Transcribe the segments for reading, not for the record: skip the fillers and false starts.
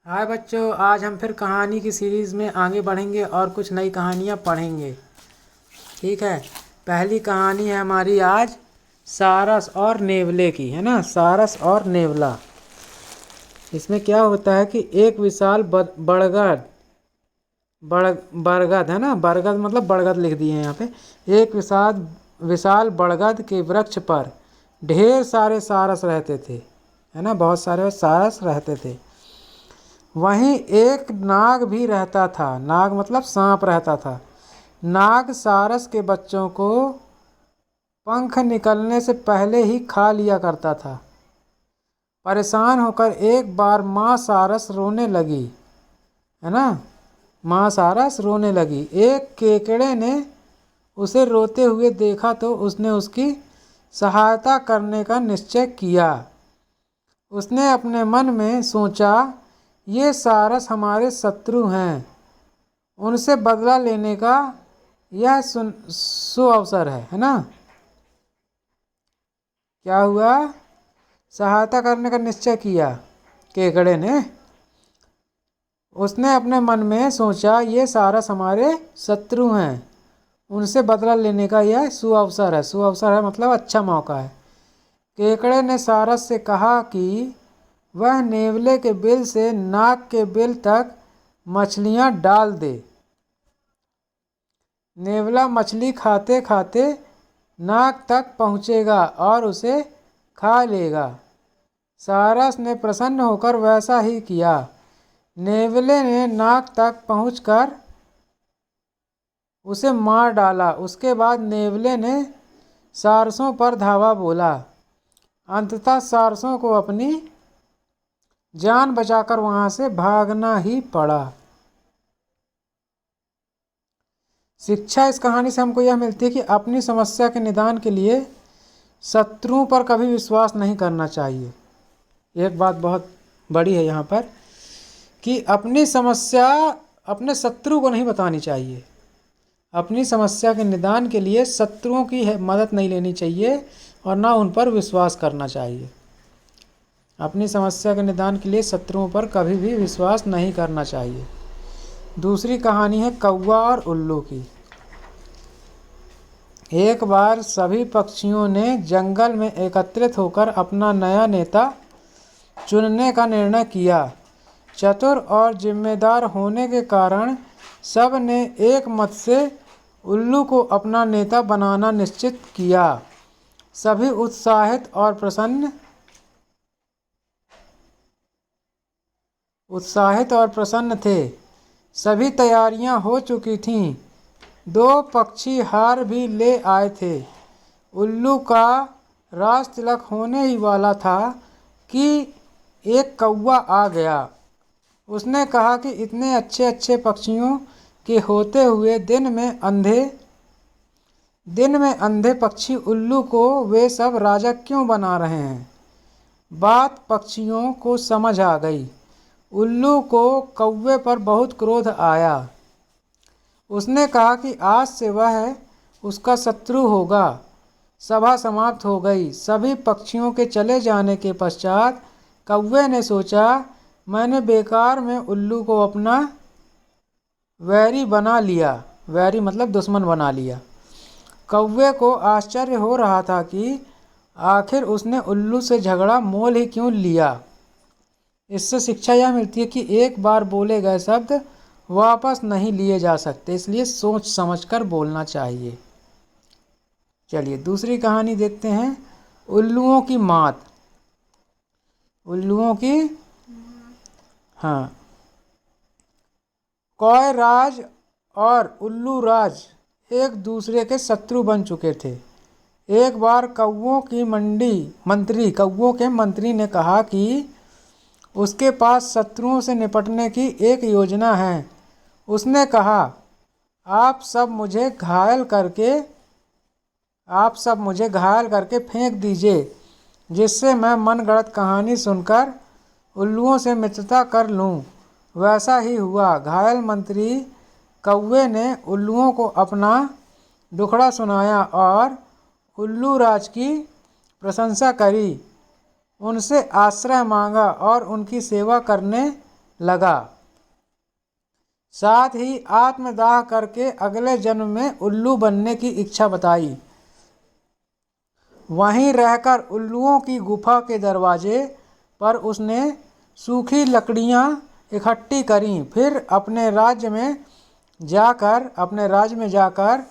हाय बच्चों, आज हम फिर कहानी की सीरीज़ में आगे बढ़ेंगे और कुछ नई कहानियाँ पढ़ेंगे। ठीक है। पहली कहानी है हमारी आज सारस और नेवले की, है ना। सारस और नेवला। इसमें क्या होता है कि एक विशाल बरगद है ना, बरगद मतलब बरगद लिख दिए हैं यहाँ पे। एक विशाल विशाल बरगद के वृक्ष पर ढेर सारे सारस रहते थे, है ना। बहुत सारे सारस रहते थे। वहीं एक नाग भी रहता था। नाग मतलब सांप रहता था। नाग सारस के बच्चों को पंख निकलने से पहले ही खा लिया करता था। परेशान होकर एक बार माँ सारस रोने लगी, है ना। माँ सारस रोने लगी। एक केकड़े ने उसे रोते हुए देखा तो उसने उसकी सहायता करने का निश्चय किया। उसने अपने मन में सोचा, ये सारस हमारे शत्रु हैं, उनसे बदला लेने का यह सुअवसर है ना। क्या हुआ? सहायता करने का निश्चय किया केकड़े ने। उसने अपने मन में सोचा, ये सारस हमारे शत्रु हैं, उनसे बदला लेने का यह सुअवसर है। सुअवसर है मतलब अच्छा मौका है। केकड़े ने सारस से कहा कि वह नेवले के बिल से नाक के बिल तक मछलियां डाल दे। नेवला मछली खाते खाते नाक तक पहुँचेगा और उसे खा लेगा। सारस ने प्रसन्न होकर वैसा ही किया। नेवले ने नाक तक पहुंचकर उसे मार डाला। उसके बाद नेवले ने सारसों पर धावा बोला। अंततः सारसों को अपनी जान बचाकर वहां से भागना ही पड़ा। शिक्षा इस कहानी से हमको यह मिलती है कि अपनी समस्या के निदान के लिए शत्रुओं पर कभी विश्वास नहीं करना चाहिए। एक बात बहुत बड़ी है यहाँ पर कि अपनी समस्या अपने शत्रु को नहीं बतानी चाहिए। अपनी समस्या के निदान के लिए शत्रुओं की मदद नहीं लेनी चाहिए और ना उन पर विश्वास करना चाहिए। अपनी समस्या के निदान के लिए शत्रुओं पर कभी भी विश्वास नहीं करना चाहिए। दूसरी कहानी है कौवा और उल्लू की। एक बार सभी पक्षियों ने जंगल में एकत्रित होकर अपना नया नेता चुनने का निर्णय किया। चतुर और जिम्मेदार होने के कारण सब ने एक मत से उल्लू को अपना नेता बनाना निश्चित किया। सभी उत्साहित और प्रसन्न थे। सभी तैयारियां हो चुकी थीं। दो पक्षी हार भी ले आए थे। उल्लू का राज तिलक होने ही वाला था कि एक कौवा आ गया। उसने कहा कि इतने अच्छे अच्छे पक्षियों के होते हुए दिन में अंधे पक्षी उल्लू को वे सब राजा क्यों बना रहे हैं। बात पक्षियों को समझ आ गई। उल्लू को कौवे पर बहुत क्रोध आया। उसने कहा कि आज से वह उसका शत्रु होगा। सभा समाप्त हो गई। सभी पक्षियों के चले जाने के पश्चात कौवे ने सोचा, मैंने बेकार में उल्लू को अपना वैरी बना लिया। वैरी मतलब दुश्मन बना लिया। कौवे को आश्चर्य हो रहा था कि आखिर उसने उल्लू से झगड़ा मोल ही क्यों लिया। इससे शिक्षा यह मिलती है कि एक बार बोले गए शब्द वापस नहीं लिए जा सकते, इसलिए सोच समझकर बोलना चाहिए। चलिए दूसरी कहानी देखते हैं, उल्लुओं की मात। उल्लुओं की हाँ। कौए राज और उल्लू राज एक दूसरे के शत्रु बन चुके थे। एक बार कौओं के मंत्री ने कहा कि उसके पास शत्रुओं से निपटने की एक योजना है। उसने कहा, आप सब मुझे घायल करके फेंक दीजिए, जिससे मैं मनगढ़ंत कहानी सुनकर उल्लुओं से मित्रता कर लूं। वैसा ही हुआ। घायल मंत्री कौवे ने उल्लुओं को अपना दुखड़ा सुनाया और उल्लू राज की प्रशंसा करी। उनसे आश्रय मांगा और उनकी सेवा करने लगा। साथ ही आत्मदाह करके अगले जन्म में उल्लू बनने की इच्छा बताई। वहीं रहकर उल्लुओं की गुफा के दरवाजे पर उसने सूखी लकड़ियां इकट्ठी करीं। फिर अपने राज्य में जाकर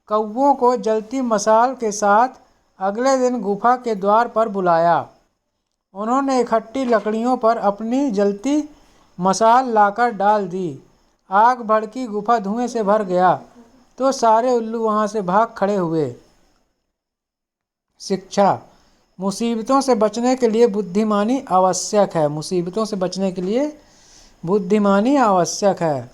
कौवों को जलती मशाल के साथ अगले दिन गुफा के द्वार पर बुलाया। उन्होंने इकट्ठी लकड़ियों पर अपनी जलती मशाल लाकर डाल दी। आग भड़की, गुफा धुएं से भर गया तो सारे उल्लू वहां से भाग खड़े हुए। शिक्षा। मुसीबतों से बचने के लिए बुद्धिमानी आवश्यक है। मुसीबतों से बचने के लिए बुद्धिमानी आवश्यक है।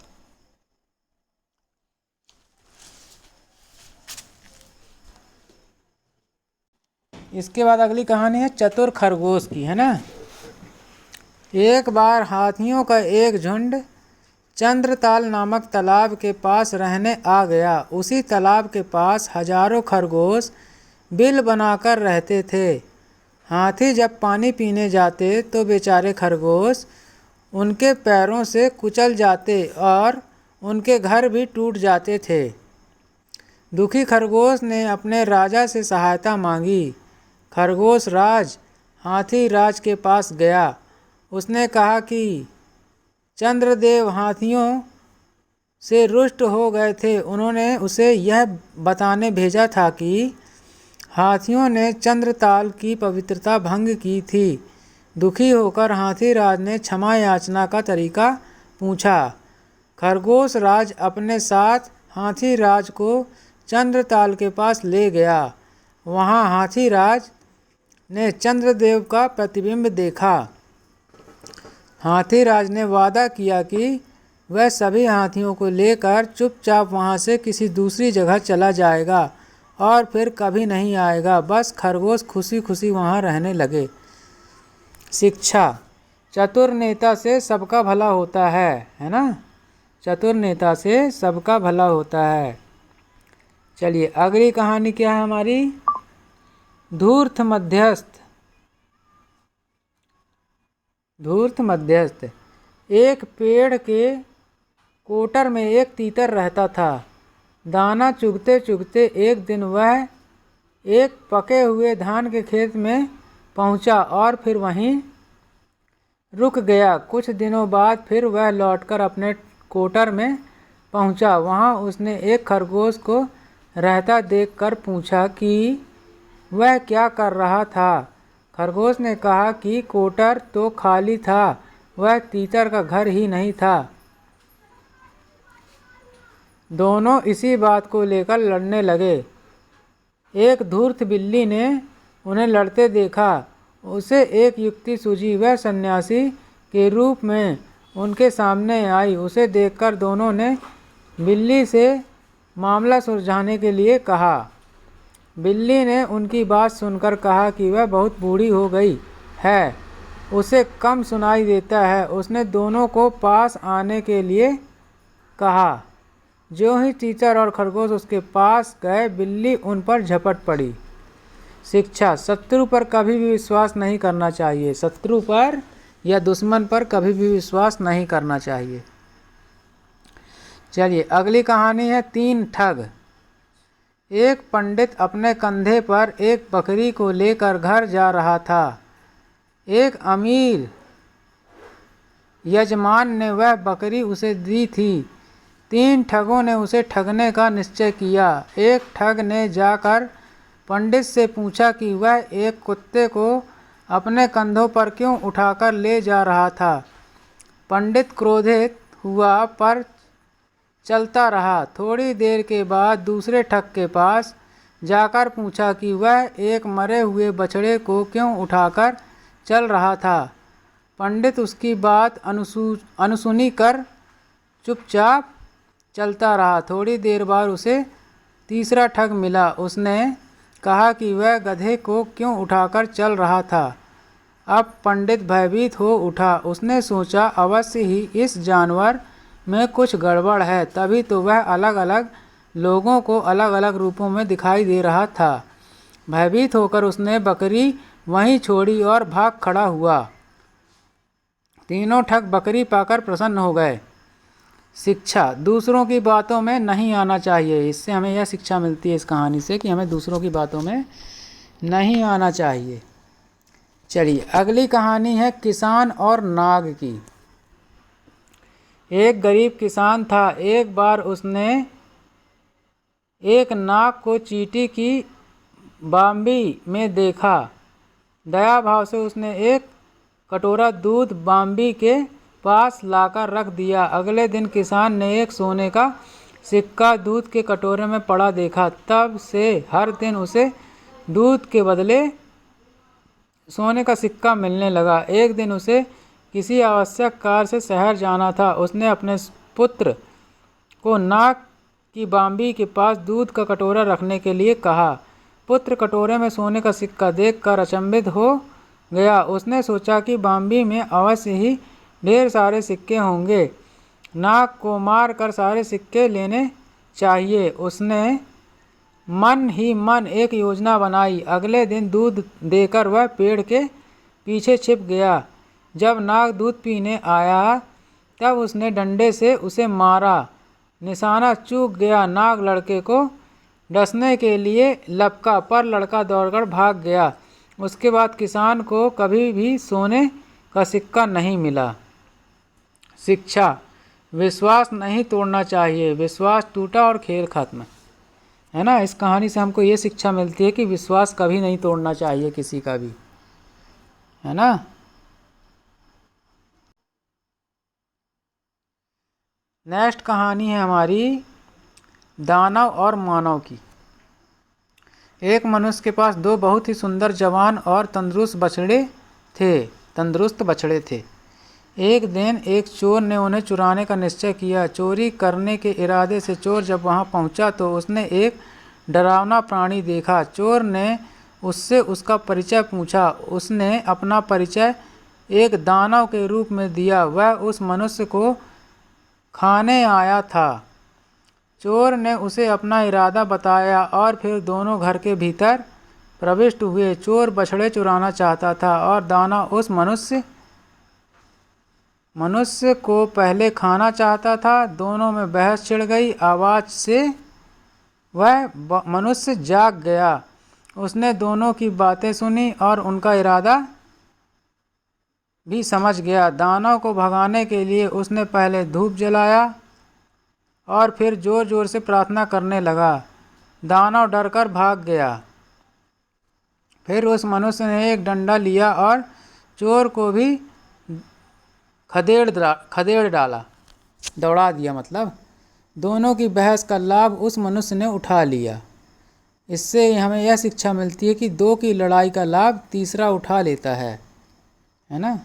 इसके बाद अगली कहानी है चतुर खरगोश की, है ना। एक बार हाथियों का एक झुंड चंद्रताल नामक तालाब के पास रहने आ गया। उसी तालाब के पास हजारों खरगोश बिल बनाकर रहते थे। हाथी जब पानी पीने जाते तो बेचारे खरगोश उनके पैरों से कुचल जाते और उनके घर भी टूट जाते थे। दुखी खरगोश ने अपने राजा से सहायता मांगी। खरगोश राज हाथी राज के पास गया। उसने कहा कि चंद्रदेव हाथियों से रुष्ट हो गए थे। उन्होंने उसे यह बताने भेजा था कि हाथियों ने चंद्रताल की पवित्रता भंग की थी। दुखी होकर हाथी राज ने क्षमा याचना का तरीका पूछा। खरगोश राज अपने साथ हाथी राज को चंद्रताल के पास ले गया। वहाँ हाथी राज ने चंद्रदेव का प्रतिबिंब देखा। हाथी राज ने वादा किया कि वह सभी हाथियों को लेकर चुपचाप वहाँ से किसी दूसरी जगह चला जाएगा और फिर कभी नहीं आएगा। बस खरगोश खुशी खुशी वहाँ रहने लगे। शिक्षा। चतुर नेता से सबका भला होता है ना। चतुर नेता से सबका भला होता है। चलिए अगली कहानी क्या है हमारी, धूर्त मध्यस्थ। धूर्त मध्यस्थ। एक पेड़ के कोटर में एक तीतर रहता था। दाना चुगते चुगते एक दिन वह एक पके हुए धान के खेत में पहुंचा और फिर वहीं रुक गया। कुछ दिनों बाद फिर वह लौटकर अपने कोटर में पहुंचा। वहां उसने एक खरगोश को रहता देखकर पूछा कि वह क्या कर रहा था। खरगोश ने कहा कि कोटर तो खाली था, वह तीतर का घर ही नहीं था। दोनों इसी बात को लेकर लड़ने लगे। एक धूर्त बिल्ली ने उन्हें लड़ते देखा। उसे एक युक्ति सूझी। वह सन्यासी के रूप में उनके सामने आई। उसे देखकर दोनों ने बिल्ली से मामला सुलझाने के लिए कहा। बिल्ली ने उनकी बात सुनकर कहा कि वह बहुत बूढ़ी हो गई है, उसे कम सुनाई देता है। उसने दोनों को पास आने के लिए कहा। जो ही तीतर और खरगोश उसके पास गए, बिल्ली उन पर झपट पड़ी। शिक्षा। शत्रु पर कभी भी विश्वास नहीं करना चाहिए। शत्रु पर या दुश्मन पर कभी भी विश्वास नहीं करना चाहिए। चलिए अगली कहानी है तीन ठग। एक पंडित अपने कंधे पर एक बकरी को लेकर घर जा रहा था। एक अमीर यजमान ने वह बकरी उसे दी थी। तीन ठगों ने उसे ठगने का निश्चय किया। एक ठग ने जाकर पंडित से पूछा कि वह एक कुत्ते को अपने कंधों पर क्यों उठाकर ले जा रहा था। पंडित क्रोधित हुआ पर चलता रहा। थोड़ी देर के बाद दूसरे ठग के पास जाकर पूछा कि वह एक मरे हुए बछड़े को क्यों उठाकर चल रहा था। पंडित उसकी बात अनसुनी कर चुपचाप चलता रहा। थोड़ी देर बाद उसे तीसरा ठग मिला। उसने कहा कि वह गधे को क्यों उठाकर चल रहा था। अब पंडित भयभीत हो उठा। उसने सोचा अवश्य ही इस जानवर में कुछ गड़बड़ है, तभी तो वह अलग अलग लोगों को अलग अलग रूपों में दिखाई दे रहा था। भयभीत होकर उसने बकरी वहीं छोड़ी और भाग खड़ा हुआ। तीनों ठग बकरी पाकर प्रसन्न हो गए। शिक्षा, दूसरों की बातों में नहीं आना चाहिए। इससे हमें यह शिक्षा मिलती है इस कहानी से कि हमें दूसरों की बातों में नहीं आना चाहिए। चलिए अगली कहानी है किसान और नाग की। एक गरीब किसान था। एक बार उसने एक नाग को चींटी की बाम्बी में देखा। दया भाव से उसने एक कटोरा दूध बाम्बी के पास लाकर रख दिया। अगले दिन किसान ने एक सोने का सिक्का दूध के कटोरे में पड़ा देखा। तब से हर दिन उसे दूध के बदले सोने का सिक्का मिलने लगा। एक दिन उसे किसी आवश्यक कार्य से शहर जाना था। उसने अपने पुत्र को नाग की बाम्बी के पास दूध का कटोरा रखने के लिए कहा। पुत्र कटोरे में सोने का सिक्का देखकर अचंभित हो गया। उसने सोचा कि बाम्बी में अवश्य ही ढेर सारे सिक्के होंगे। नाग को मार कर सारे सिक्के लेने चाहिए। उसने मन ही मन एक योजना बनाई। अगले दिन दूध देकर वह पेड़ के पीछे छिप गया। जब नाग दूध पीने आया तब उसने डंडे से उसे मारा। निशाना चूक गया। नाग लड़के को डसने के लिए लपका, पर लड़का दौड़कर भाग गया। उसके बाद किसान को कभी भी सोने का सिक्का नहीं मिला। शिक्षा, विश्वास नहीं तोड़ना चाहिए। विश्वास टूटा और खेल खत्म। है ना। इस कहानी से हमको ये शिक्षा मिलती है कि विश्वास कभी नहीं तोड़ना चाहिए किसी का भी। है ना। नेक्स्ट कहानी है हमारी दानव और मानव की। एक मनुष्य के पास दो बहुत ही सुंदर जवान और तंदुरुस्त बछड़े थे। एक दिन एक चोर ने उन्हें चुराने का निश्चय किया। चोरी करने के इरादे से चोर जब वहां पहुंचा तो उसने एक डरावना प्राणी देखा। चोर ने उससे उसका परिचय पूछा। उसने अपना परिचय एक दानव के रूप में दिया। वह उस मनुष्य को खाने आया था। चोर ने उसे अपना इरादा बताया और फिर दोनों घर के भीतर प्रविष्ट हुए। चोर बछड़े चुराना चाहता था और दानव उस मनुष्य को पहले खाना चाहता था। दोनों में बहस छिड़ गई। आवाज से वह मनुष्य जाग गया। उसने दोनों की बातें सुनी और उनका इरादा भी समझ गया। दानव को भगाने के लिए उसने पहले धूप जलाया और फिर जोर जोर से प्रार्थना करने लगा। दानव डरकर भाग गया। फिर उस मनुष्य ने एक डंडा लिया और चोर को भी खदेड़ डाला, दौड़ा दिया। मतलब दोनों की बहस का लाभ उस मनुष्य ने उठा लिया। इससे हमें यह शिक्षा मिलती है कि दो की लड़ाई का लाभ तीसरा उठा लेता है ना।